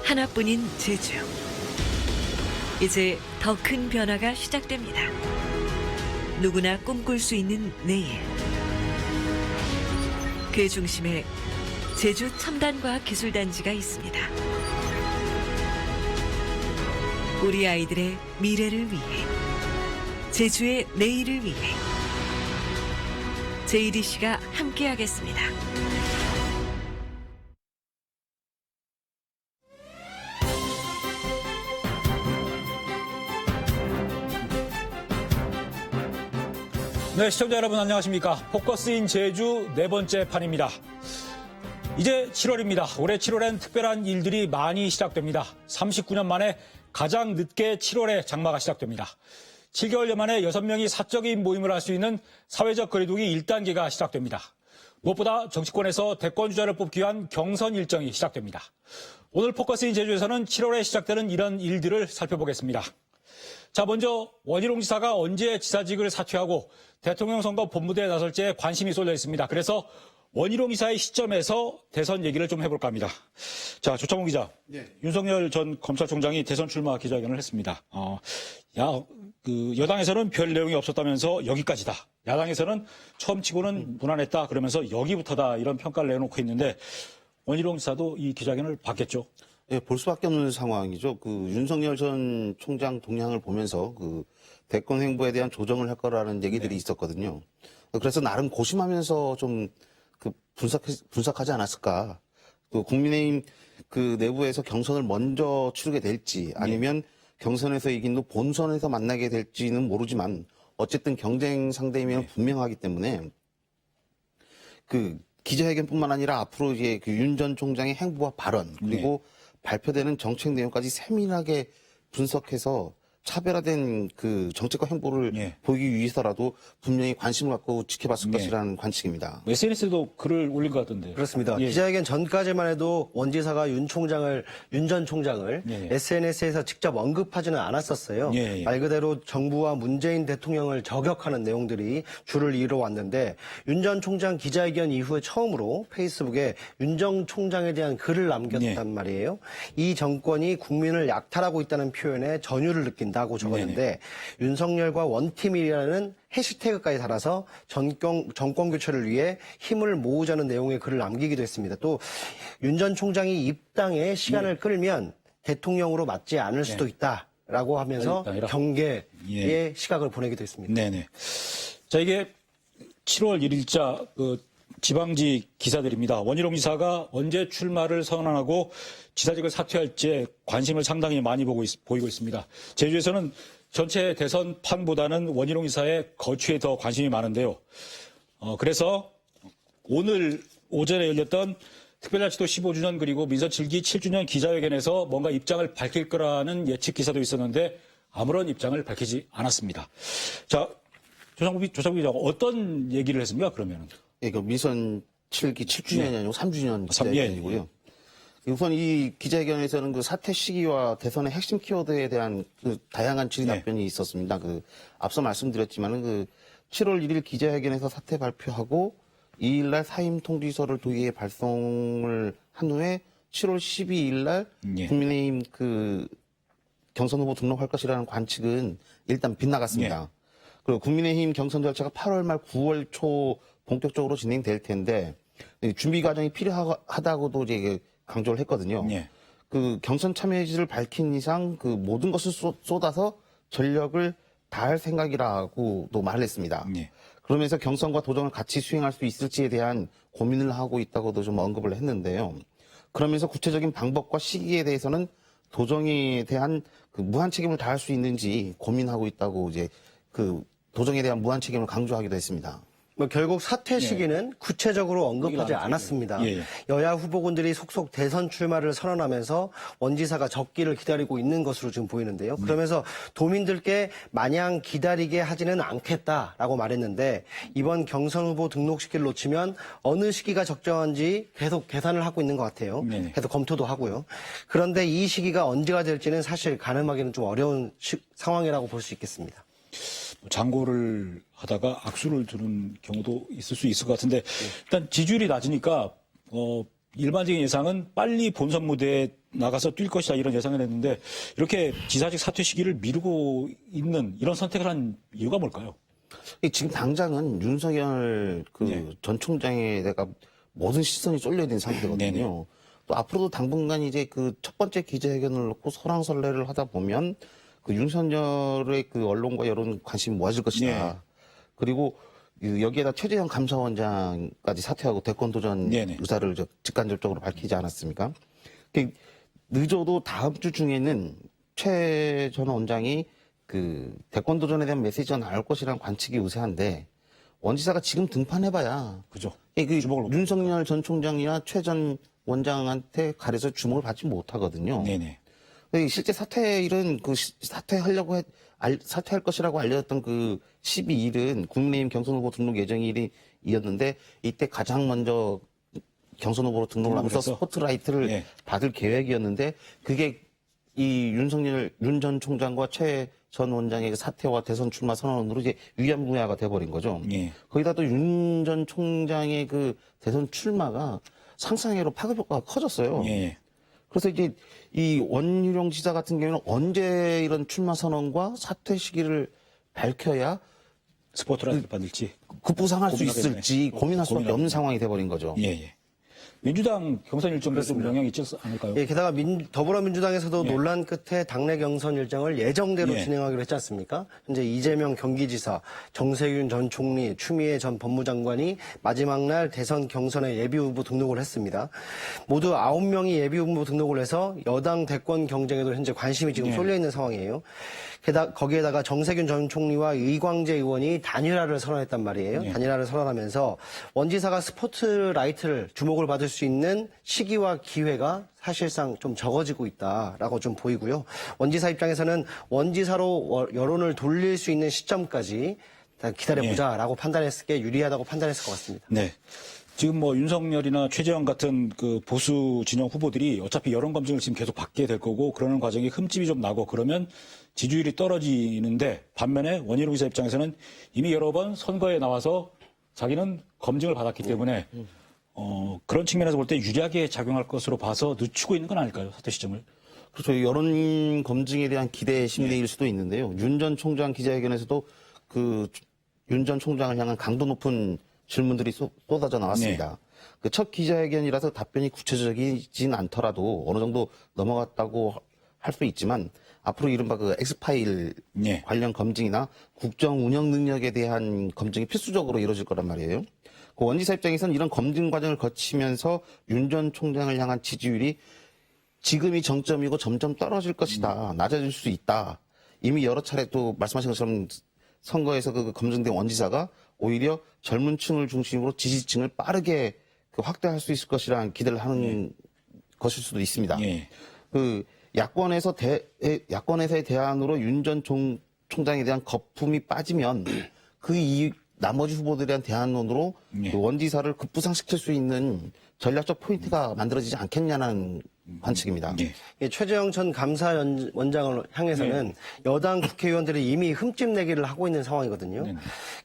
하나뿐인 제주. 이제 더 큰 변화가 시작됩니다. 누구나 꿈꿀 수 있는 내일. 그 중심에 제주 첨단과학기술단지가 있습니다. 우리 아이들의 미래를 위해, 제주의 내일을 위해 JDC가 함께하겠습니다. 네, 시청자 여러분 안녕하십니까. 포커스인 제주 네 번째 판입니다. 이제 7월입니다. 올해 7월엔 특별한 일들이 많이 시작됩니다. 39년 만에 가장 늦게 7월에 장마가 시작됩니다. 7개월여 만에 6명이 사적인 모임을 할 수 있는 사회적 거리두기 1단계가 시작됩니다. 무엇보다 정치권에서 대권주자를 뽑기 위한 경선 일정이 시작됩니다. 오늘 포커스인 제주에서는 7월에 시작되는 이런 일들을 살펴보겠습니다. 자, 먼저 원희룡 지사가 언제 지사직을 사퇴하고 대통령 선거 본무대에 나설지에 관심이 쏠려 있습니다. 그래서 원희룡 지사의 시점에서 대선 얘기를 좀 해볼까 합니다. 자, 조창훈 기자. 네. 윤석열 전 검찰총장이 대선 출마 기자회견을 했습니다. 여당에서는 별 내용이 없었다면서 여기까지다. 야당에서는 처음 치고는 무난했다. 그러면서 여기부터다. 이런 평가를 내놓고 있는데 원희룡 지사도 이 기자회견을 봤겠죠? 예, 볼 수밖에 없는 상황이죠. 윤석열 전 총장 동향을 보면서 대권 행보에 대한 조정을 할 거라는 얘기들이 있었거든요. 그래서 나름 고심하면서 좀 분석하지 않았을까. 국민의힘 내부에서 경선을 먼저 치르게 될지 아니면 경선에서 이긴 후 본선에서 만나게 될지는 모르지만 어쨌든 경쟁 상대이면 분명하기 때문에 기자회견뿐만 아니라 앞으로 이제 윤 전 총장의 행보와 발언 그리고 발표되는 정책 내용까지 세밀하게 분석해서 차별화된 정책과 행보를 보이기 위해서라도 분명히 관심을 갖고 지켜봤을 것이라는 관측입니다. SNS에도 글을 올린 것 같던데. 그렇습니다. 기자회견 전까지만 해도 원 지사가 윤 전 총장을 SNS에서 직접 언급하지는 않았었어요. 말 그대로 정부와 문재인 대통령을 저격하는 내용들이 줄을 이뤄왔는데 윤 전 총장 기자회견 이후에 처음으로 페이스북에 윤 전 총장에 대한 글을 남겼단 말이에요. 이 정권이 국민을 약탈하고 있다는 표현에 전율을 느낀다고 적었는데 윤석열과 원팀이라는 해시태그까지 달아서 정권 교체를 위해 힘을 모으자는 내용의 글을 남기기도 했습니다. 또 윤 전 총장이 입당에 시간을 끌면 대통령으로 맞지 않을 수도 있다라고 하면서 경계의 시각을 보내기도 했습니다. 네네. 자, 이게 7월 1일자 지방지 기사들입니다. 원희룡 지사가 언제 출마를 선언하고 지사직을 사퇴할지에 관심을 상당히 많이 보이고 있습니다. 제주에서는 전체 대선판보다는 원희룡 지사의 거취에 더 관심이 많은데요. 그래서 오늘 오전에 열렸던 특별자치도 15주년 그리고 민선 7기 7주년 기자회견에서 뭔가 입장을 밝힐 거라는 예측 기사도 있었는데 아무런 입장을 밝히지 않았습니다. 자, 조창국 기자가 어떤 얘기를 했습니까, 그러면은? 예, 민선 7기 7주년이 아니고 3주년 기자회견이고요. 우선 이 기자회견에서는 사퇴 시기와 대선의 핵심 키워드에 대한 다양한 질의 답변이 있었습니다. 앞서 말씀드렸지만은 7월 1일 기자회견에서 사퇴 발표하고 2일날 사임 통지서를 도의회에 발송을 한 후에 7월 12일날 국민의힘 경선 후보 등록할 것이라는 관측은 일단 빗나갔습니다. 그리고 국민의힘 경선 절차가 8월 말 9월 초 본격적으로 진행될 텐데 준비 과정이 필요하다고도 이제 강조를 했거든요. 경선 참여 의지를 밝힌 이상 모든 것을 쏟아서 전력을 다할 생각이라고도 말을 했습니다. 그러면서 경선과 도정을 같이 수행할 수 있을지에 대한 고민을 하고 있다고도 좀 언급을 했는데요. 그러면서 구체적인 방법과 시기에 대해서는 도정에 대한 무한 책임을 다할 수 있는지 고민하고 있다고 이제 도정에 대한 무한 책임을 강조하기도 했습니다. 결국 사퇴 시기는 구체적으로 언급하지 않았습니다. 여야 후보군들이 속속 대선 출마를 선언하면서 원 지사가 적기를 기다리고 있는 것으로 지금 보이는데요. 그러면서 도민들께 마냥 기다리게 하지는 않겠다라고 말했는데 이번 경선 후보 등록 시기를 놓치면 어느 시기가 적정한지 계속 계산을 하고 있는 것 같아요. 계속 검토도 하고요. 그런데 이 시기가 언제가 될지는 사실 가늠하기는 좀 어려운 상황이라고 볼 수 있겠습니다. 장고를 하다가 악수를 두는 경우도 있을 수 있을 것 같은데 일단 지지율이 낮으니까 일반적인 예상은 빨리 본선 무대에 나가서 뛸 것이다 이런 예상을 했는데 이렇게 지사직 사퇴 시기를 미루고 있는 이런 선택을 한 이유가 뭘까요? 지금 당장은 윤석열 전 총장에 내가 모든 시선이 쏠려 있는 상태거든요. 네네. 또 앞으로도 당분간 이제 그 첫 번째 기자회견을 놓고 설왕설래를 하다 보면 그 윤석열의 그 언론과 여론 관심이 모아질 것이다. 네. 그리고 여기에다 최재형 감사원장까지 사퇴하고 대권 도전 네네. 의사를 직간접적으로 밝히지 않았습니까? 늦어도 다음 주 중에는 최 전 원장이 그 대권 도전에 대한 메시지가 나올 것이라는 관측이 우세한데 원지사가 지금 등판해봐야 그죠. 그 주목을 못 윤석열 전 총장이나 최 전 원장한테 가려서 주목을 받지 못하거든요. 네네. 실제 사퇴일은 사퇴할 것이라고 알려졌던 그 12일은 국민의힘 경선 후보 등록 예정일이었는데 이때 가장 먼저 경선 후보로 등록을 하면서 해서? 스포트라이트를 예. 받을 계획이었는데 그게 이 윤 전 총장과 최 전 원장의 사퇴와 대선 출마 선언으로 이제 위안부야가 돼버린 거죠. 예. 거기다 또 윤 전 총장의 그 대선 출마가 상상외로 파급 효과가 커졌어요. 예. 그래서 이제 이 원희룡 지사 같은 경우는 언제 이런 출마 선언과 사퇴 시기를 밝혀야 스포트라이트 받을지. 급부상할 수 고민하겠네. 있을지 고민할 수밖에 고민하겠네. 없는 상황이 돼버린 거죠. 예, 예. 민주당 경선 일정도 좀 영향이 있지 않을까요? 예, 게다가 더불어민주당에서도 예. 논란 끝에 당내 경선 일정을 예정대로 예. 진행하기로 했지 않습니까? 현재 이재명 경기지사, 정세균 전 총리, 추미애 전 법무장관이 마지막 날 대선 경선에 예비후보 등록을 했습니다. 모두 9명이 예비후보 등록을 해서 여당 대권 경쟁에도 현재 관심이 지금 예. 쏠려 있는 상황이에요. 게다가 거기에다가 정세균 전 총리와 이광재 의원이 단일화를 선언했단 말이에요. 예. 단일화를 선언하면서 원지사가 스포트라이트를 주목을 받을 수 있는 시기와 기회가 사실상 좀 적어지고 있다라고 좀 보이고요. 원지사 입장에서는 원지사로 여론을 돌릴 수 있는 시점까지 기다려보자라고 판단했을 게 유리하다고 판단했을 것 같습니다. 네. 지금 뭐 윤석열이나 최재형 같은 그 보수 진영 후보들이 어차피 여론 검증을 지금 계속 받게 될 거고 그러는 과정에 흠집이 좀 나고 그러면 지지율이 떨어지는데 반면에 원희룡 지사 입장에서는 이미 여러 번 선거에 나와서 자기는 검증을 받았기 때문에 그런 측면에서 볼 때 유리하게 작용할 것으로 봐서 늦추고 있는 건 아닐까요? 사퇴 시점을. 그렇죠. 여론 검증에 대한 기대 심리일 수도 있는데요. 윤 전 총장 기자회견에서도 그 윤 전 총장을 향한 강도 높은 질문들이 쏟아져 나왔습니다. 그 첫 기자회견이라서 답변이 구체적이진 않더라도 어느 정도 넘어갔다고 할 수 있지만 앞으로 이른바 그 엑스파일 관련 검증이나 국정 운영 능력에 대한 검증이 필수적으로 이루어질 거란 말이에요. 그 원지사 입장에서는 이런 검증 과정을 거치면서 윤 전 총장을 향한 지지율이 지금이 정점이고 점점 떨어질 것이다. 낮아질 수 있다. 이미 여러 차례 또 말씀하신 것처럼 선거에서 그 검증된 원지사가 오히려 젊은 층을 중심으로 지지층을 빠르게 확대할 수 있을 것이라는 기대를 하는 것일 수도 있습니다. 그 야권에서의 대안으로 윤 전 총장에 대한 거품이 빠지면 나머지 후보들에 대한 대안론으로 그 원지사를 급부상시킬 수 있는 전략적 포인트가 만들어지지 않겠냐는 관측입니다. 최재형 전 감사원장을 향해서는 여당 국회의원들이 이미 흠집 내기를 하고 있는 상황이거든요.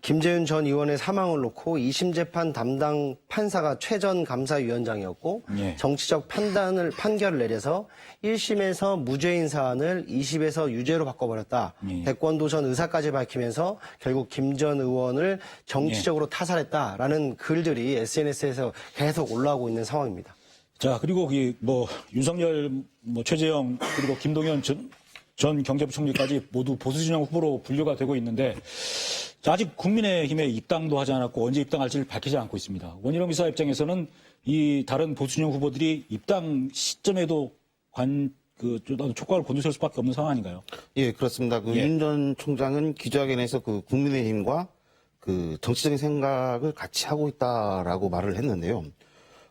김재윤 전 의원의 사망을 놓고 2심 재판 담당 판사가 최 전 감사위원장이었고 정치적 판결을 내려서 1심에서 무죄인 사안을 2심에서 유죄로 바꿔버렸다. 대권도전 의사까지 밝히면서 결국 김 전 의원을 정치적으로 타살했다라는 글들이 SNS에서 계속 올라오고 있는 상황입니다. 자, 그리고 윤석열, 최재형, 그리고 김동연 전 경제부총리까지 모두 보수진영 후보로 분류가 되고 있는데, 아직 국민의힘에 입당도 하지 않았고, 언제 입당할지를 밝히지 않고 있습니다. 원희룡 지사 입장에서는 이 다른 보수진영 후보들이 입당 시점에도 촉각을 곤두설 수밖에 없는 상황 아닌가요? 예, 그렇습니다. 윤 전 총장은 기자회견에서 국민의힘과 정치적인 생각을 같이 하고 있다라고 말을 했는데요.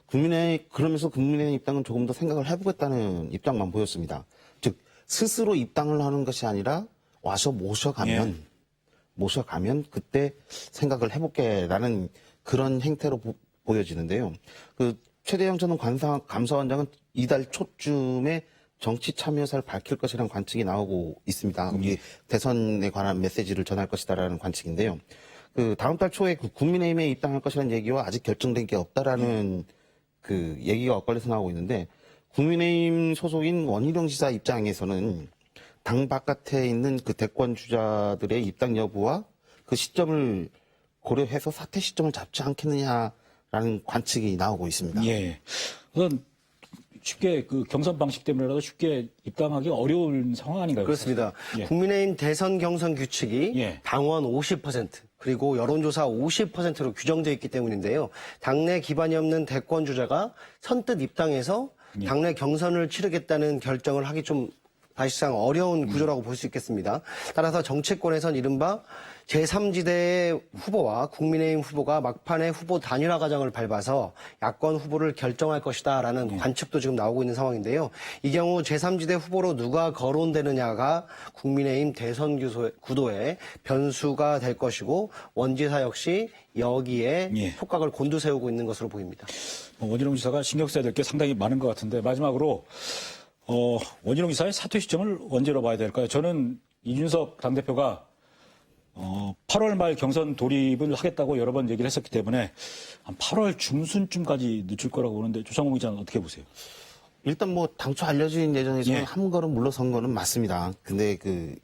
그러면서 국민의힘 입당은 조금 더 생각을 해보겠다는 입장만 보였습니다. 즉, 스스로 입당을 하는 것이 아니라 와서 모셔가면 그때 생각을 해볼게라는 그런 행태로 보여지는데요. 최재형 전 감사원장은 이달 초쯤에 정치 참여 여사를 밝힐 것이라는 관측이 나오고 있습니다. 대선에 관한 메시지를 전할 것이다라는 관측인데요. 다음 달 초에 국민의힘에 입당할 것이라는 얘기와 아직 결정된 게 없다라는 그 얘기가 엇갈려서 나오고 있는데 국민의힘 소속인 원희룡 지사 입장에서는 당 바깥에 있는 그 대권 주자들의 입당 여부와 그 시점을 고려해서 사퇴 시점을 잡지 않겠느냐라는 관측이 나오고 있습니다. 예. 우선 쉽게 그 경선 방식 때문에라도 쉽게 입당하기 어려운 상황 아닌가요? 그렇습니다. 예. 국민의힘 대선 경선 규칙이 예. 당원 50% 그리고 여론조사 50%로 규정되어 있기 때문인데요. 당내 기반이 없는 대권 주자가 선뜻 입당해서 당내 경선을 치르겠다는 결정을 하기 좀 사실상 어려운 구조라고 볼 수 있겠습니다. 따라서 정치권에선 이른바 제3지대의 후보와 국민의힘 후보가 막판에 후보 단일화 과정을 밟아서 야권 후보를 결정할 것이다라는 관측도 지금 나오고 있는 상황인데요. 이 경우 제3지대 후보로 누가 거론되느냐가 국민의힘 대선 구도의 변수가 될 것이고 원지사 역시 여기에 예. 촉각을 곤두세우고 있는 것으로 보입니다. 원희룡 지사가 신경 써야 될 게 상당히 많은 것 같은데 마지막으로 원희룡 지사의 사퇴 시점을 언제로 봐야 될까요? 저는 이준석 당대표가 8월 말 경선 돌입을 하겠다고 여러 번 얘기를 했었기 때문에 한 8월 중순쯤까지 늦출 거라고 보는데 조상욱 기자는 어떻게 보세요? 일단 뭐 당초 알려진 예정에서는 예. 한 걸음 물러선 거는 맞습니다. 근데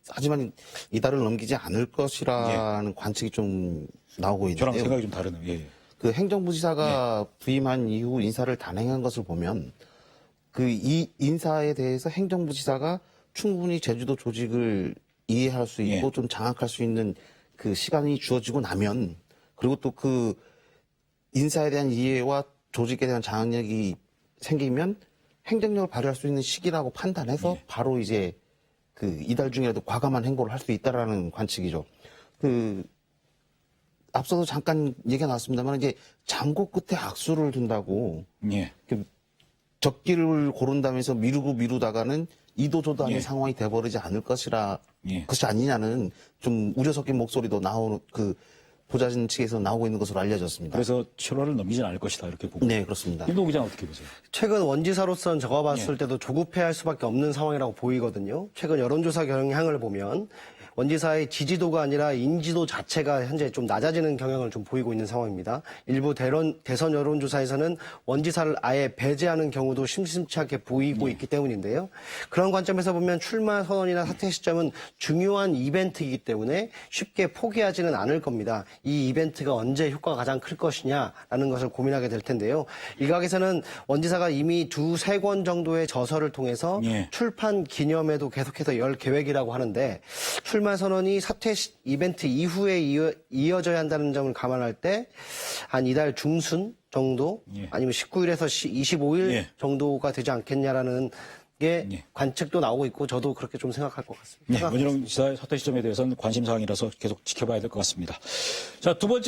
하지만 이달을 넘기지 않을 것이라는 관측이 좀 나오고 있는데요. 저랑 생각이 좀 다르네요. 예. 그 행정부지사가 부임한 이후 인사를 단행한 것을 보면 이 인사에 대해서 행정부지사가 충분히 제주도 조직을 이해할 수 있고 좀 장악할 수 있는 그 시간이 주어지고 나면 그리고 또 그 인사에 대한 이해와 조직에 대한 장악력이 생기면 행정력을 발휘할 수 있는 시기라고 판단해서 바로 이제 이달 중이라도 과감한 행보를 할 수 있다라는 관측이죠. 앞서도 잠깐 얘기가 나왔습니다만 이제 장고 끝에 악수를 둔다고 예. 적기를 고른다면서 미루다가는 이도저도 아닌 예. 상황이 돼버리지 않을 것이 예. 아니냐는 좀 우려 섞인 목소리도 나오는 보좌진 측에서 나오고 있는 것으로 알려졌습니다. 그래서 7월을 넘기진 않을 것이다 이렇게 보고. 네, 그렇습니다. 김동욱 기자는 어떻게 보세요? 최근 원지사로서는 제가 봤을 때도 조급해할 수밖에 없는 상황이라고 보이거든요. 최근 여론조사 경향을 보면 원지사의 지지도가 아니라 인지도 자체가 현재 좀 낮아지는 경향을 좀 보이고 있는 상황입니다. 일부 대선 여론조사에서는 원지사를 아예 배제하는 경우도 심심치 않게 보이고 있기 때문인데요. 그런 관점에서 보면 출마 선언이나 사퇴 시점은 중요한 이벤트이기 때문에 쉽게 포기하지는 않을 겁니다. 이 이벤트가 언제 효과가 가장 클 것이냐라는 것을 고민하게 될 텐데요. 일각에서는 원지사가 이미 2-3권 정도의 저서를 통해서 예. 출판 기념회도 계속해서 열 계획이라고 하는데 출마 선언이 사퇴 이벤트 이후에 이어져야 한다는 점을 감안할 때 한 이달 중순 정도 아니면 19일에서 25일 정도가 되지 않겠냐라는 게 관측도 나오고 있고 저도 그렇게 좀 생각할 것 같습니다. 원희룡 지사의 사퇴 시점에 대해서는 관심사항이라서 계속 지켜봐야 될 것 같습니다. 자, 두 번째.